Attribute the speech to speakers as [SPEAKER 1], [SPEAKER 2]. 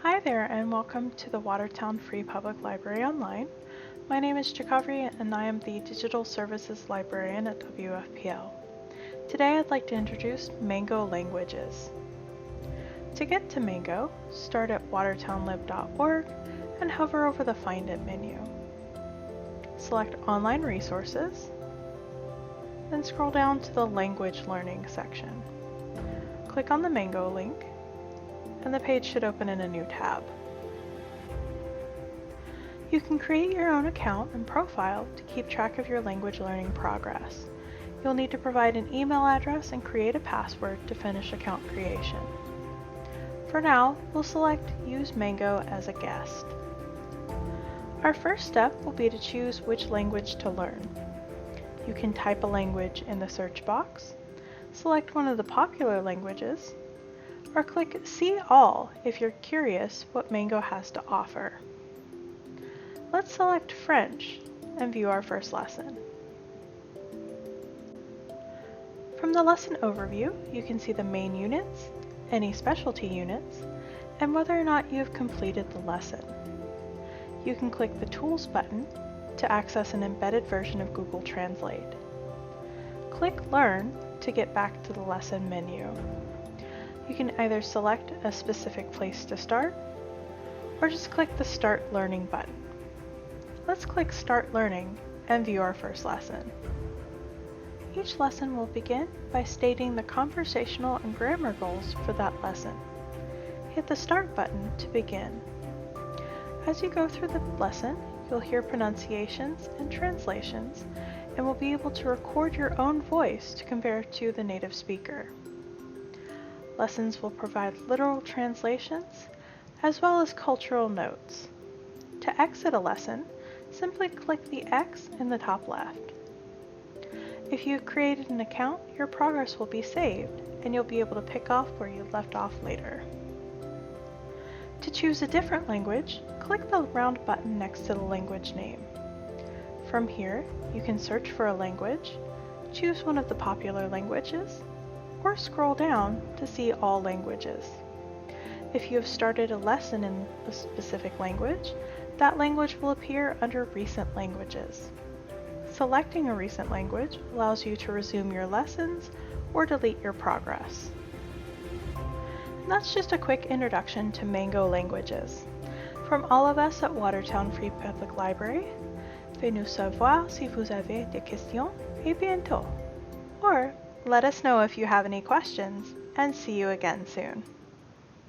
[SPEAKER 1] Hi there, and welcome to the Watertown Free Public Library Online. My name is Chakavri, and I am the Digital Services Librarian at WFPL. Today I'd like to introduce Mango languages. To get to Mango, start at watertownlib.org and hover over the Find It menu. Select Online Resources, then scroll down to the Language Learning section. Click on the Mango link, and the page should open in a new tab. You can create your own account and profile to keep track of your language learning progress. You'll need to provide an email address and create a password to finish account creation. For now, we'll select Use Mango as a guest. Our first step will be to choose which language to learn. You can type a language in the search box, select one of the popular languages, or click See All if you're curious what Mango has to offer. Let's select French and view our first lesson. From the lesson overview, you can see the main units, any specialty units, and whether or not you have completed the lesson. You can click the Tools button to access an embedded version of Google Translate. Click Learn to get back to the lesson menu. You can either select a specific place to start, or just click the Start Learning button. Let's click Start Learning and view our first lesson. Each lesson will begin by stating the conversational and grammar goals for that lesson. Hit the Start button to begin. As you go through the lesson, you'll hear pronunciations and translations, and will be able to record your own voice to compare to the native speaker. Lessons will provide literal translations, as well as cultural notes. To exit a lesson, simply click the X in the top left. If you've created an account, your progress will be saved, and you'll be able to pick off where you left off later. To choose a different language, click the round button next to the language name. From here, you can search for a language, choose one of the popular languages, or scroll down to see all languages. If you have started a lesson in a specific language, that language will appear under Recent Languages. Selecting a recent language allows you to resume your lessons or delete your progress. And that's just a quick introduction to Mango languages. From all of us at Watertown Free Public Library, faites nous savoir si vous avez des questions, et bientôt. Or let us know if you have any questions, and see you again soon.